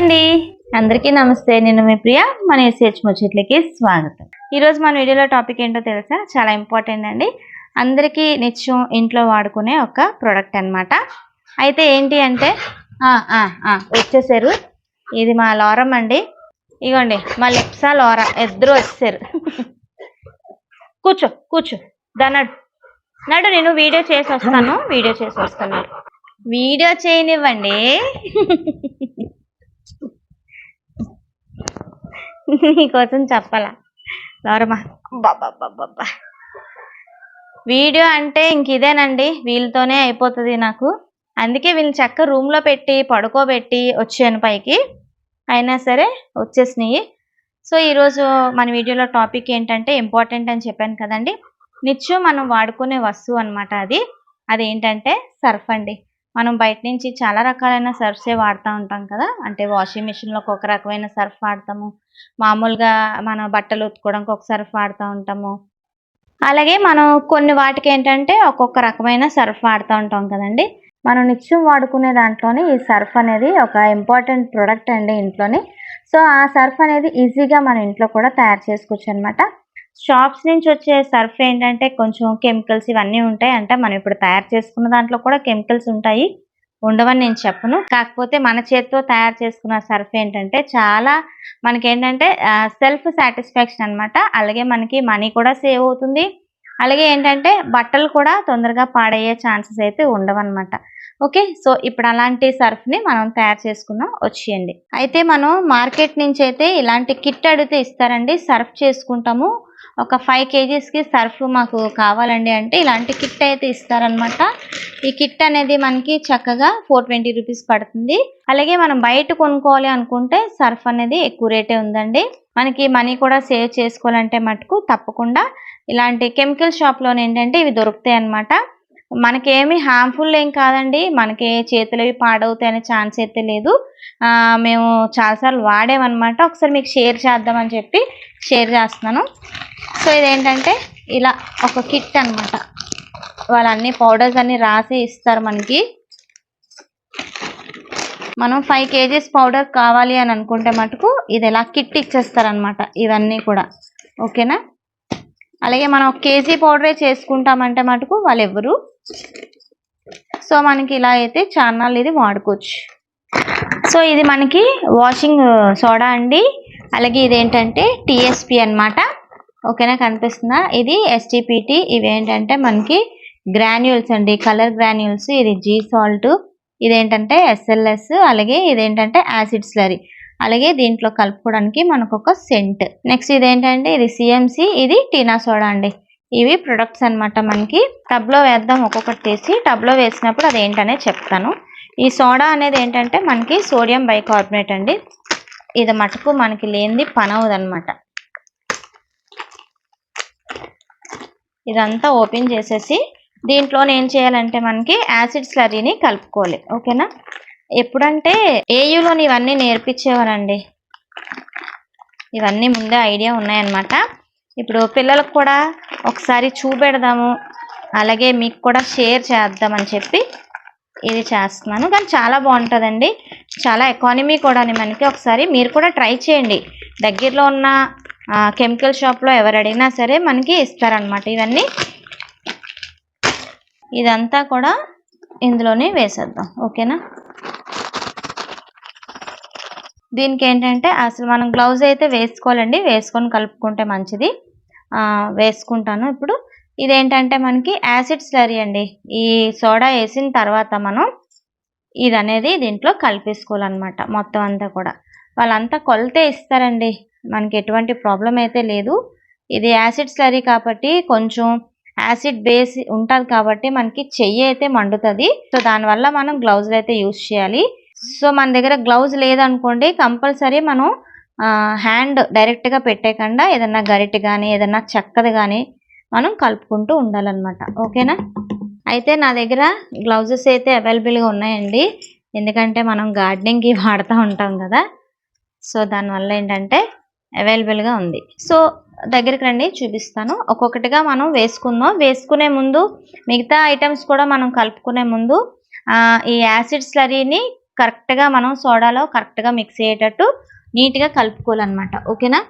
అండి, అందరికీ నమస్తే. నేను మీ ప్రియ. మన ఎస్హెచ్ ముచ్చట్లకి స్వాగతం. ఈరోజు మన వీడియోలో టాపిక్ ఏంటో తెలుసా? చాలా ఇంపార్టెంట్ అండి. అందరికీ నిత్యం ఇంట్లో వాడుకునే ఒక ప్రోడక్ట్ అన్నమాట. అయితే ఏంటి అంటే వచ్చేసారు. ఇది మా లారమ్ అండి. ఇగోండి మా లెప్సా లారా ఇద్దరు వచ్చేసారు. కూర్చో కూర్చో నడు నేను వీడియో చేసి వస్తాను. వీడియో చేయనివ్వండి. నీకోసం చెప్పాలా లారమ్మా? బాబా వీడియో అంటే ఇంక ఇదేనండి, వీళ్ళతోనే అయిపోతుంది నాకు. అందుకే వీళ్ళని చక్క రూమ్లో పెట్టి పడుకోబెట్టి వచ్చాను పైకి. అయినా సరే వచ్చేసినాయి. సో ఈరోజు మన వీడియోలో టాపిక్ ఏంటంటే ఇంపార్టెంట్ అని చెప్పాను కదండి. నిత్యం మనం వాడుకునే వస్తువు అనమాట. అదేంటంటే సర్ఫ్ అండి. మనం బయట నుంచి చాలా రకాలైన సర్ఫ్సే వాడుతూ ఉంటాం కదా. అంటే వాషింగ్ మిషన్లో ఒక రకమైన సర్ఫ్ వాడతాము, మామూలుగా మన బట్టలు ఉతుక్కోవడానికి ఒక సర్ఫ్ వాడుతూ ఉంటాము. అలాగే మనం కొన్ని వాటికి ఏంటంటే ఒక్కొక్క రకమైన సర్ఫ్ వాడుతూ ఉంటాం కదండి. మనం నిత్యం వాడుకునే దాంట్లోని ఈ సర్ఫ్ అనేది ఒక ఇంపార్టెంట్ ప్రోడక్ట్ అండి ఇంట్లోని. సో ఆ సర్ఫ్ అనేది ఈజీగా మన ఇంట్లో కూడా తయారు చేసుకోవచ్చు అనమాట. షాప్స్ నుంచి వచ్చే సర్ఫ్ ఏంటంటే కొంచెం కెమికల్స్ ఇవన్నీ ఉంటాయి. అంటే మనం ఇప్పుడు తయారు చేసుకున్న దాంట్లో కూడా కెమికల్స్ ఉంటాయి, ఉండవని నేను చెప్పను. కాకపోతే మన చేతితో తయారు చేసుకున్న సర్ఫ్ ఏంటంటే చాలా మనకేంటంటే సెల్ఫ్ సాటిస్ఫాక్షన్ అనమాట. అలాగే మనకి మనీ కూడా సేవ్ అవుతుంది. అలాగే ఏంటంటే బట్టలు కూడా తొందరగా పాడయ్యే ఛాన్సెస్ అయితే ఉండవన్నమాట. ఓకే, సో ఇప్పుడు అలాంటి సర్ఫ్ని మనం తయారు చేసుకుందాం, వచ్చేయండి. అయితే మనం మార్కెట్ నుంచి అయితే ఇలాంటి కిట్ అడిగితే ఇస్తారండి. సర్ఫ్ చేసుకుంటాము, ఒక 5 kgsకి సర్ఫ్ మాకు కావాలండి అంటే ఇలాంటి కిట్ అయితే ఇస్తారనమాట. ఈ కిట్ అనేది మనకి చక్కగా 420 రూపీస్ పడుతుంది. అలాగే మనం బయట కొనుక్కోవాలి అనుకుంటే సర్ఫ్ అనేది ఎక్కువ రేటే ఉందండి. మనకి మనీ కూడా సేవ్ చేసుకోవాలంటే మటుకు తప్పకుండా ఇలాంటి కెమికల్ షాప్లోనే ఏంటంటే ఇవి దొరుకుతాయి అన్నమాట. మనకేమి హార్మ్ఫుల్ ఏం కాదండి, మనకి చేతులు అవి పాడవుతాయి అనే ఛాన్స్ అయితే లేదు. మేము చాలాసార్లు వాడామన్నమాట. ఒకసారి మీకు షేర్ చేద్దామని చెప్పి షేర్ చేస్తున్నాను. సో ఇదేంటంటే ఇలా ఒక కిట్ అనమాట. వాళ్ళు అన్ని పౌడర్స్ అన్ని రాసి ఇస్తారు మనకి. మనం 5 kgs పౌడర్ కావాలి అని అనుకుంటే మటుకు ఇది ఇలా కిట్ ఇచ్చేస్తారనమాట, ఇవన్నీ కూడా. ఓకేనా? అలాగే మనం 1 kg పౌడరే చేసుకుంటామంటే మటుకు వాళ్ళు ఎవ్వరు. సో మనకి ఇలా అయితే చాన్నాళ్ళు ఇది వాడుకోవచ్చు. సో ఇది మనకి వాషింగ్ సోడా అండి. అలాగే ఇదేంటంటే టీఎస్పీ అనమాట. ఓకేనా, కనిపిస్తుందా? ఇది ఎస్టీపీటీ. ఇవేంటంటే మనకి గ్రాన్యూల్స్ అండి, కలర్ గ్రాన్యూల్స్. ఇది జీ సాల్ట్, ఇదేంటంటే ఎస్ఎల్ఎస్, అలాగే ఇదేంటంటే యాసిడ్ స్లరీ. అలాగే దీంట్లో కలుపుకోవడానికి మనకు ఒక సెంట్. నెక్స్ట్ ఇదేంటంటే ఇది సిఎంసి, ఇది టీనా సోడా అండి. ఇవి ప్రొడక్ట్స్ అనమాట. మనకి టబ్లో వేద్దాం, ఒక్కొక్కటి తీసి టబ్లో వేసినప్పుడు అదేంటనే చెప్తాను. ఈ సోడా అనేది ఏంటంటే మనకి సోడియం బైకార్బోనేట్ అండి. ఇది మటుకు మనకి లేనిది పని అవదనమాట. ఇదంతా ఓపెన్ చేసేసి దీంట్లో ఏం చేయాలంటే మనకి యాసిడ్ స్లరీని కలుపుకోవాలి. ఓకేనా? ఎప్పుడంటే ఏయులోని ఇవన్నీ నేర్పించేవారండి. ఇవన్నీ ముందే ఐడియా ఉన్నాయన్నమాట. ఇప్పుడు పిల్లలకు కూడా ఒకసారి చూపెడదాము, అలాగే మీకు కూడా షేర్ చేద్దామని చెప్పి ఇది చేస్తున్నాను. కానీ చాలా బాగుంటుందండి, చాలా ఎకానమీ కూడా మనకి. ఒకసారి మీరు కూడా ట్రై చేయండి. దగ్గరలో ఉన్న కెమికల్ షాప్లో ఎవరు అడిగినా సరే మనకి ఇస్తారనమాట ఇవన్నీ. ఇదంతా కూడా ఇందులోనే వేసేద్దాం. ఓకేనా? దీనికి ఏంటంటే అసలు మనం గ్లౌజ్ అయితే వేసుకోవాలండి, వేసుకొని కలుపుకుంటే మంచిది. వేసుకుంటాను ఇప్పుడు. ఇదేంటంటే మనకి యాసిడ్ స్లరీ అండి. ఈ సోడా వేసిన తర్వాత మనం ఇది అనేది దీంట్లో కలిపేసుకోవాలన్నమాట. మొత్తం అంతా కూడా వాళ్ళంతా కొలతే ఇస్తారండి, మనకి ఎటువంటి ప్రాబ్లం అయితే లేదు. ఇది యాసిడ్ స్లరీ కాబట్టి కొంచెం యాసిడ్ బేస్ ఉంటుంది కాబట్టి మనకి చెయ్యి అయితే మండుతుంది. సో దానివల్ల మనం గ్లౌజులు అయితే యూజ్ చేయాలి. సో మన దగ్గర గ్లౌజ్ లేదనుకోండి, కంపల్సరీ మనం హ్యాండ్ డైరెక్ట్గా పెట్టేయకుండా ఏదన్నా గరిటె కానీ ఏదన్నా చెక్కది కానీ మనం కలుపుకుంటూ ఉండాలన్నమాట. ఓకేనా? అయితే నా దగ్గర గ్లౌజెస్ అయితే అవైలబుల్గా ఉన్నాయండి, ఎందుకంటే మనం గార్డెనింగ్కి వాడుతూ ఉంటాం కదా. సో దానివల్ల ఏంటంటే అవైలబుల్గా ఉంది. సో దగ్గరికి రండి, చూపిస్తాను. ఒక్కొక్కటిగా మనం వేసుకుందాం. వేసుకునే ముందు మిగతా ఐటమ్స్ కూడా మనం కలుపుకునే ముందు ఈ యాసిడ్ స్లరీని కరెక్ట్గా మనం సోడాలో కరెక్ట్గా మిక్స్ అయ్యేటట్టు నీట్గా కలుపుకోవాలన్నమాట. ఓకేనా?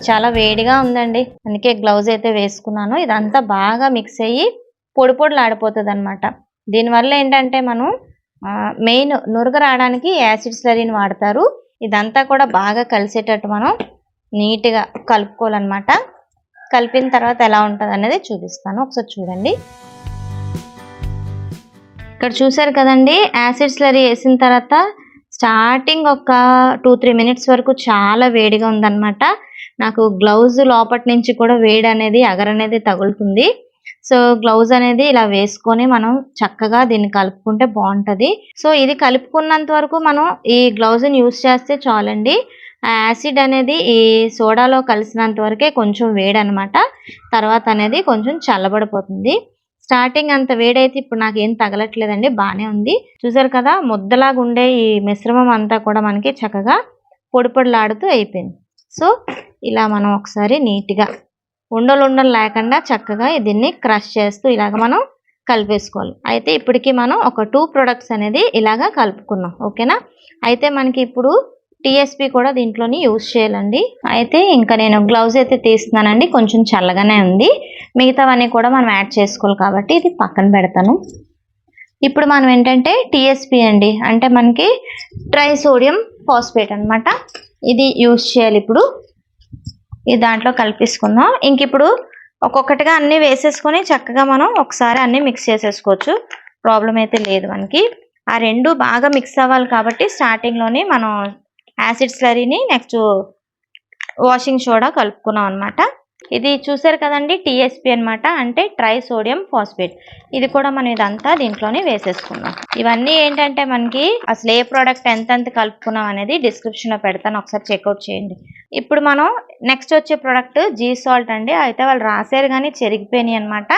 చాలా వేడిగా ఉందండి, అందుకే గ్లౌజ్ అయితే వేసుకున్నాను. ఇదంతా బాగా మిక్స్ అయ్యి పొడి పొడిలాడిపోతుంది అనమాట. దీనివల్ల ఏంటంటే మనం మెయిన్ నురగ రావడానికి యాసిడ్ స్లరీని వాడతారు. ఇదంతా కూడా బాగా కలిసేటట్టు మనం నీట్గా కలుపుకోవాలన్నమాట. కలిపిన తర్వాత ఎలా ఉంటుంది అనేది చూపిస్తాను, ఒకసారి చూడండి. ఇక్కడ చూసారు కదండి, యాసిడ్ స్లరీ వేసిన తర్వాత స్టార్టింగ్ ఒక 2-3 మినిట్స్ వరకు చాలా వేడిగా ఉందన్నమాట. నాకు గ్లౌజ్ లోపటి నుంచి కూడా వేడి అనేది అగరనేది తగులుతుంది. సో గ్లౌజ్ అనేది ఇలా వేసుకొని మనం చక్కగా దీన్ని కలుపుకుంటే బాగుంటుంది. సో ఇది కలుపుకున్నంత వరకు మనం ఈ గ్లౌజ్ని యూజ్ చేస్తే చాలండి. ఆ యాసిడ్ అనేది ఈ సోడాలో కలిసినంత వరకే కొంచెం వేడి అనమాట. తర్వాత అనేది కొంచెం చల్లబడిపోతుంది. స్టార్టింగ్ అంత వేడైతే ఇప్పుడు నాకు ఏం తగలట్లేదండి, బాగానే ఉంది. చూసారు కదా, ముద్దలాగా ఉండే ఈ మిశ్రమం అంతా కూడా మనకి చక్కగా పొడి పొడిలాడుతూ అయిపోయింది. సో ఇలా మనం ఒకసారి నీట్గా ఉండలు లేకుండా చక్కగా దీన్ని క్రష్ చేస్తూ ఇలాగ మనం కలిపేసుకోవాలి. అయితే ఇప్పటికి మనం ఒక 2 ప్రొడక్ట్స్ అనేది ఇలాగా కలుపుకున్నాం. ఓకేనా? అయితే మనకి ఇప్పుడు టీఎస్పీ కూడా దీంట్లోని యూజ్ చేయాలండి. అయితే ఇంకా నేను గ్లౌజ్ అయితే తీస్తున్నానండి, కొంచెం చల్లగానే ఉంది. మిగతావన్నీ కూడా మనం యాడ్ చేసుకోవాలి కాబట్టి ఇది పక్కన పెడతాను. ఇప్పుడు మనం ఏంటంటే టీఎస్పీ అండి, అంటే మనకి ట్రై సోడియం ఫాస్ఫేట్ అనమాట. ఇది యూజ్ చేయాలి. ఇప్పుడు ఇది దాంట్లో కలిపేసుకుందాం. ఇంక ఇప్పుడు ఒక్కొక్కటిగా అన్నీ వేసేసుకొని చక్కగా మనం ఒకసారి అన్నీ మిక్స్ చేసేసుకోవచ్చు, ప్రాబ్లం అయితే లేదు మనకి. ఆ రెండు బాగా మిక్స్ అవ్వాలి కాబట్టి స్టార్టింగ్లోని మనం యాసిడ్ స్లరీని నెక్స్ట్ వాషింగ్ సోడా కలుపుకున్నాం అనమాట. ఇది చూసారు కదండి, టీఎస్పీ అనమాట, అంటే ట్రై సోడియం ఫాస్ఫేట్. ఇది కూడా మనం ఇదంతా దీంట్లోనే వేసేసుకున్నాం. ఇవన్నీ ఏంటంటే మనకి అసలు ఏ ప్రోడక్ట్ ఎంతెంత కలుపుకున్నాం అనేది డిస్క్రిప్షన్లో పెడతాను, ఒకసారి చెక్అవుట్ చేయండి. ఇప్పుడు మనం నెక్స్ట్ వచ్చే ప్రోడక్ట్ జీ సాల్ట్ అండి. అయితే వాళ్ళు రాశారు కానీ చెరిగిపోయినాయి అనమాట.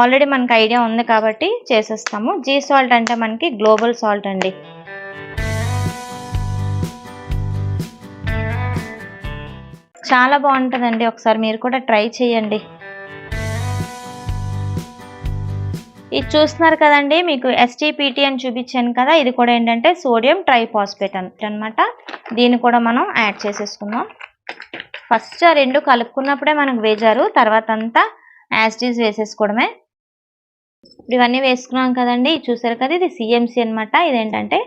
ఆల్రెడీ మనకు ఐడియా ఉంది కాబట్టి చేసేస్తాము. జీ సాల్ట్ అంటే మనకి గ్లోబల్ సాల్ట్ అండి. చాలా బాగుంటుందండి, ఒకసారి మీరు కూడా ట్రై చేయండి. ఇది చూస్తున్నారు కదండి, మీకు ఎస్టీపీటీ అని చూపించాను కదా, ఇది కూడా ఏంటంటే సోడియం ట్రై ఫాస్ఫేట్ అనమాట. దీన్ని కూడా మనం యాడ్ చేసేసుకుందాం. ఫస్ట్ ఆ రెండు కలుపుకున్నప్పుడే మనకు వేజారు, తర్వాత అంతా యాసిడ్స్ వేసేసుకోవడమే. ఇవన్నీ వేసుకున్నాం కదండి, చూసారు కదా, ఇది సిఎంసి అనమాట. ఇదేంటంటే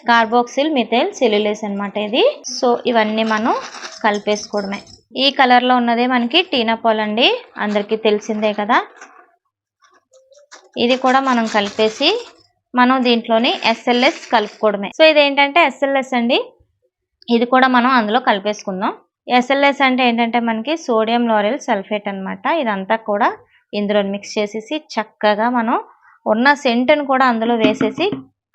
కార్బాక్సిల్ మిథైల్ సెల్యులేస్ అనమాట ఇది. సో ఇవన్నీ మనం కలిపేసుకోవడమే. ఈ కలర్లో ఉన్నదే మనకి టీనాపాల్ అండి, అందరికీ తెలిసిందే కదా. ఇది కూడా మనం కలిపేసి మనం దీంట్లోని ఎస్ఎల్ఎస్ కలుపుకోవడమే. సో ఇదేంటంటే ఎస్ఎల్ఎస్ అండి, ఇది కూడా మనం అందులో కలిపేసుకుందాం. ఎస్ఎల్ఎస్ అంటే ఏంటంటే మనకి సోడియం లారెల్ సల్ఫేట్ అనమాట. ఇదంతా కూడా ఇందులో మిక్స్ చేసేసి చక్కగా మనం ఉన్న సెంట్ని కూడా అందులో వేసేసి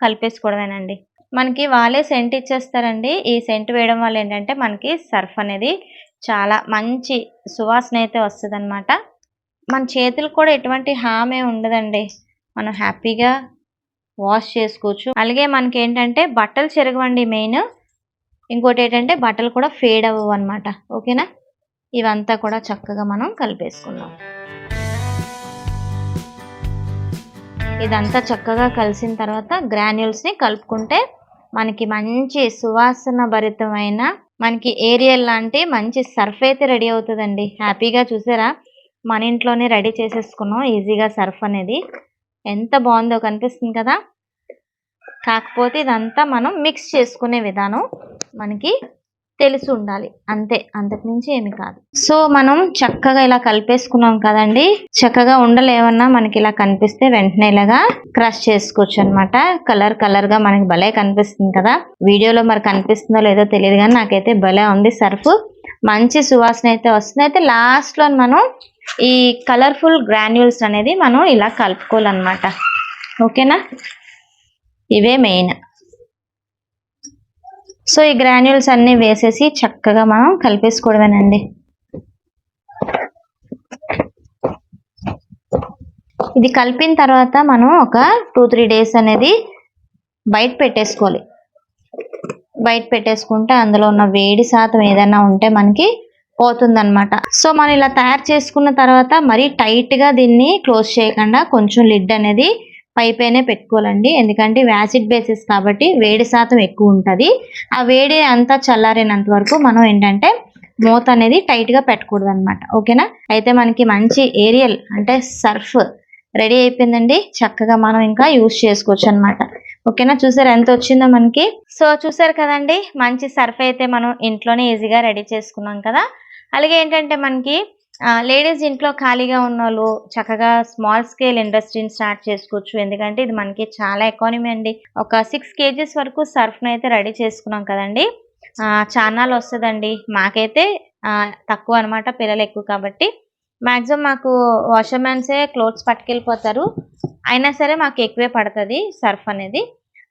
కలిపేసుకోవడమేనండి. మనకి వాళ్ళే సెంట్ ఇచ్చేస్తారండి. ఈ సెంట్ వేయడం వల్ల ఏంటంటే మనకి సర్ఫ్ అనేది చాలా మంచి సువాసన అయితే వస్తుంది అనమాట. మన చేతులు కూడా ఎటువంటి హామే ఉండదండి, మనం హ్యాపీగా వాష్ చేసుకోవచ్చు. అలాగే మనకి ఏంటంటే బట్టలు చెరగవండి మెయిన్. ఇంకోటి ఏంటంటే బట్టలు కూడా ఫేడ్ అవ్వవు అనమాట. ఓకేనా? ఇవంతా కూడా చక్కగా మనం కలిపేసుకుందాం. ఇదంతా చక్కగా కలిసిన తర్వాత గ్రాన్యూల్స్ని కలుపుకుంటే మనకి మంచి సువాసన భరితమైన మనకి ఏరియల్ లాంటి మంచి సర్ఫ్ అయితే రెడీ అవుతుందండి. హ్యాపీగా చూసారా, మన ఇంట్లోనే రెడీ చేసేసుకున్నాం ఈజీగా సర్ఫ్ అనేది. ఎంత బాగుందో కనిపిస్తుంది కదా. కాకపోతే ఇదంతా మనం మిక్స్ చేసుకునే విధానం మనకి తెలిసి ఉండాలి, అంతే, అంతకుమించి ఏమి కాదు. సో మనం చక్కగా ఇలా కలిపేసుకున్నాం కదండి. చక్కగా ఉండలు ఏమన్నా మనకి ఇలా కనిపిస్తే వెంటనే ఇలాగా క్రష్ చేసుకోవచ్చు అనమాట. కలర్ గా మనకి భలే కనిపిస్తుంది కదా. వీడియోలో మరి కనిపిస్తుందో లేదో తెలియదు కానీ నాకైతే భలే ఉంది సర్ఫ్. మంచి సువాసన అయితే వస్తుంది. అయితే లాస్ట్ లో మనం ఈ కలర్ఫుల్ గ్రాన్యూల్స్ అనేది మనం ఇలా కలుపుకోవాలన్నమాట. ఓకేనా? ఇవే మెయిన్. సో ఈ గ్రాన్యూల్స్ అన్ని వేసేసి చక్కగా మనం కలిపేసుకోవడమేనండి. ఇది కలిపిన తర్వాత మనం ఒక 2-3 డేస్ అనేది బయట పెట్టేసుకోవాలి. బయట పెట్టేసుకుంటే అందులో ఉన్న వేడి శాతం ఏదైనా ఉంటే మనకి పోతుందన్నమాట. సో మనం ఇలా తయారు చేసుకున్న తర్వాత మరీ టైట్‌గా దీన్ని క్లోజ్ చేయకుండా కొంచెం లిడ్ అనేది పైపైనే పెట్టుకోవాలండి. ఎందుకంటే ఇవి యాసిడ్ బేసెస్ కాబట్టి వేడి శాతం ఎక్కువ ఉంటది. ఆ వేడి అంతా చల్లారినంత వరకు మనం ఏంటంటే మూత అనేది టైట్‌గా పెట్టకూడదన్నమాట. ఓకేనా? అయితే మనకి మంచి ఏరియల్ అంటే సర్ఫ్ రెడీ అయిపోయిందండి. చక్కగా మనం ఇంకా యూజ్ చేసుకోవచ్చన్నమాట. ఓకేనా? చూసారా ఎంత వచ్చిందో మనకి. సో చూసారు కదండి, మంచి సర్ఫ్ అయితే మనం ఇంట్లోనే ఈజీగా రెడీ చేసుకున్నాం కదా. అలాగే ఏంటంటే మనకి లేడీస్ ఇంట్లో ఖాళీగా ఉన్నోళ్ళు చక్కగా స్మాల్ స్కేల్ ఇండస్ట్రీని స్టార్ట్ చేసుకోవచ్చు. ఎందుకంటే ఇది మనకి చాలా ఎకానమీ అండి. ఒక 6 కేజీస్ వరకు సర్ఫ్‌ని అయితే రెడీ చేసుకున్నాం కదండి. చాన్నాళ్ళు వస్తదండి. మాకైతే తక్కువ అనమాట, పిల్లలు ఎక్కువ కాబట్టి. మాక్సిమం మాకు వాషర్‌మ్యాన్సే క్లోత్స్ పట్టుకెళ్ళిపోతారు. అయినా సరే మాకు ఎక్కువే పడతది సర్ఫ్ అనేది.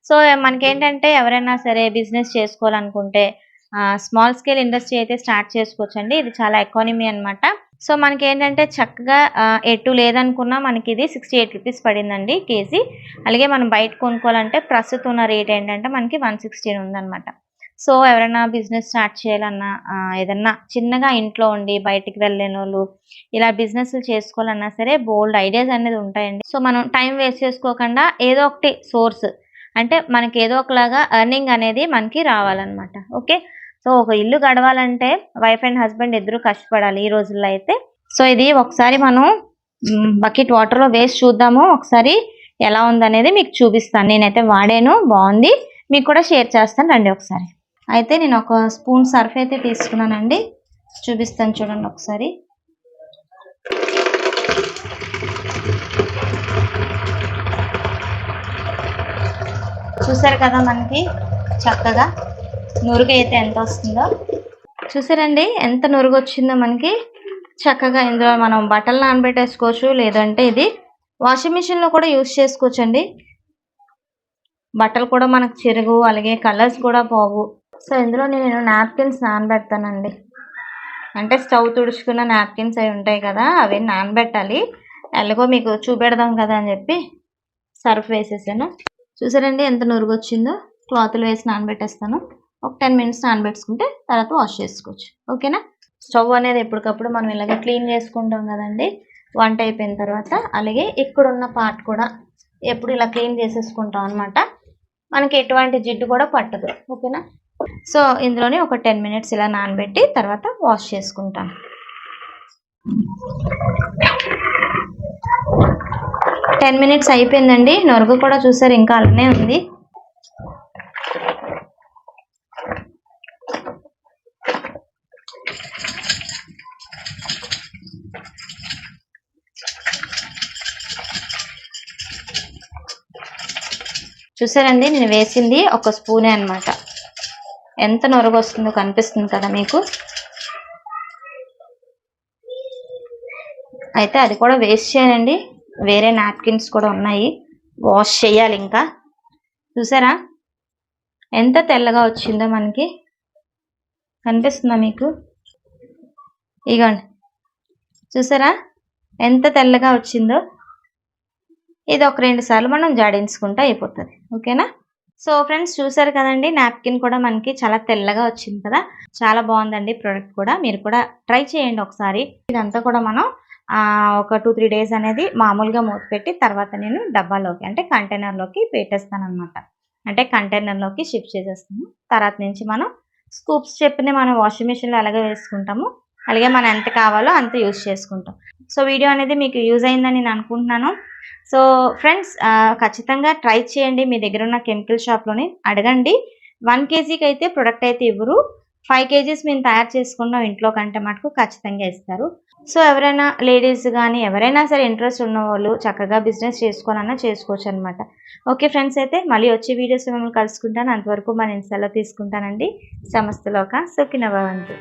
సో మనకేంటంటే ఎవరైనా సరే బిజినెస్ చేసుకోవాలనుకుంటే స్మాల్ స్కేల్ ఇండస్ట్రీ అయితే స్టార్ట్ చేసుకోవచ్చండి. ఇది చాలా ఎకానమీ అనమాట. సో మనకేంటంటే చక్కగా ఎటు లేదనుకున్నా మనకి ఇది 68 రూపీస్ పడిందండి కేజీ. అలాగే మనం బయట కొనుక్కోవాలంటే ప్రస్తుతం ఉన్న రేట్ ఏంటంటే మనకి 116 ఉందన్నమాట. సో ఎవరైనా బిజినెస్ స్టార్ట్ చేయాలన్నా ఏదన్నా చిన్నగా ఇంట్లో ఉండి బయటికి వెళ్ళలేనోళ్ళు ఇలా బిజినెస్‌లు చేసుకోవాలన్నా సరే బోలెడు ఐడియాస్ అనేది ఉంటాయండి. సో మనం టైం వేస్ట్ చేసుకోకుండా ఏదో ఒకటి సోర్స్ అంటే మనకి ఏదో ఒకలాగా ఎర్నింగ్ అనేది మనకి రావాలన్నమాట. ఓకే. సో ఒక ఇల్లు గడవాలంటే వైఫ్ అండ్ హస్బెండ్ ఇద్దరు కష్టపడాలి ఈ రోజుల్లో అయితే. సో ఇది ఒకసారి మనం బకెట్ వాటర్‌లో వేసి చూద్దాము. ఒకసారి ఎలా ఉందనేది మీకు చూపిస్తాను. నేనైతే వాడాను, బాగుంది. మీకు కూడా షేర్ చేస్తాను, రండి ఒకసారి. అయితే నేను ఒక స్పూన్ సర్ఫ్ అయితే తీసుకున్నానండి. చూపిస్తాను చూడండి ఒకసారి. చూసారు కదా మనకి చక్కగా నురుగు అయితే ఎంత వస్తుందో. చూసారండి ఎంత నురుగు వచ్చిందో మనకి. చక్కగా ఇందులో మనం బట్టలు నానబెట్టేసుకోవచ్చు, లేదంటే ఇది వాషింగ్ మిషన్లో కూడా యూజ్ చేసుకోవచ్చండి. బట్టలు కూడా మనకు చెరుగు, అలాగే కలర్స్ కూడా పోవు. సో ఇందులో నేను నాప్కిన్స్ నానబెడతానండి. అంటే స్టవ్ తుడుచుకున్న నాప్కిన్స్ అవి ఉంటాయి కదా, అవి నానబెట్టాలి. ఎలాగో మీకు చూపెడదాం కదా అని చెప్పి సర్ఫ్ వేసేసాను. చూసారండి ఎంత నురుగు వచ్చిందో. క్లాత్లు వేసి నానబెట్టేస్తాను. ఒక 10 మినిట్స్ నానబెట్టుకుంటే తర్వాత వాష్ చేసుకోవచ్చు. ఓకేనా? స్టవ్ అనేది ఎప్పటికప్పుడు మనం ఇలాగ క్లీన్ చేసుకుంటాం కదండి వంట అయిపోయిన తర్వాత. అలాగే ఇక్కడున్న పార్ట్ కూడా ఎప్పుడు ఇలా క్లీన్ చేసేసుకుంటాం అనమాట. మనకి ఎటువంటి జిడ్డు కూడా పట్టదు. ఓకేనా? సో ఇందులోనే ఒక 10 మినిట్స్ ఇలా నానబెట్టి తర్వాత వాష్ చేసుకుంటాను. టెన్ మినిట్స్ అయిపోయిందండి. నొరుగు కూడా చూసారు ఇంకా అలానే ఉంది. చూసారండి నేను వేసింది ఒక స్పూనే అనమాట. ఎంత నొరుగు వస్తుందో కనిపిస్తుంది కదా మీకు. అయితే అది కూడా వేస్ట్ చేయనండి, వేరే నాప్కిన్స్ కూడా ఉన్నాయి, వాష్ చేయాలి ఇంకా. చూసారా ఎంత తెల్లగా వచ్చిందో మనకి. కనిపిస్తుందా మీకు? ఇగోండి చూసారా ఎంత తెల్లగా వచ్చిందో. ఇది ఒక 2 సార్లు మనం జాడించుకుంటే అయిపోతుంది. ఓకేనా? సో ఫ్రెండ్స్ చూసారు కదండి, నాప్కిన్ కూడా మనకి చాలా తెల్లగా వచ్చింది కదా. చాలా బాగుందండి ప్రోడక్ట్ కూడా. మీరు కూడా ట్రై చేయండి ఒకసారి. ఇదంతా కూడా మనం ఒక 2-3 డేస్ అనేది మామూలుగా మూత పెట్టి తర్వాత నేను డబ్బాలోకి అంటే కంటైనర్లోకి పెట్టేస్తాను అనమాట. అంటే కంటైనర్లోకి షిఫ్ట్ చేసేస్తాము. తర్వాత నుంచి మనం స్కూప్స్ చెప్పిన మనం వాషింగ్ మిషన్లో ఎలాగ వేసుకుంటాము అలాగే మనం ఎంత కావాలో అంత యూజ్ చేసుకుంటాం. సో వీడియో అనేది మీకు యూజ్ అయిందని నేను అనుకుంటున్నాను. సో ఫ్రెండ్స్ ఖచ్చితంగా ట్రై చేయండి. మీ దగ్గర ఉన్న కెమికల్ షాప్లోని అడగండి. 1 కేజీకి అయితే ప్రొడక్ట్ అయితే ఇవ్వరు. 5 కేజీస్ మేము తయారు చేసుకున్నాం ఇంట్లో కంటే మటుకు ఖచ్చితంగా ఇస్తారు. సో ఎవరైనా లేడీస్ కానీ ఎవరైనా సరే ఇంట్రెస్ట్ ఉన్న వాళ్ళు చక్కగా బిజినెస్ చేసుకోవాలన్నా చేసుకోవచ్చు అనమాట. ఓకే ఫ్రెండ్స్, అయితే మళ్ళీ వచ్చే వీడియోస్ మిమ్మల్ని కలుసుకుంటాను. అంతవరకు మన సెలవు తీసుకుంటానండి. సమస్తలోక సుఖినో భవంతు.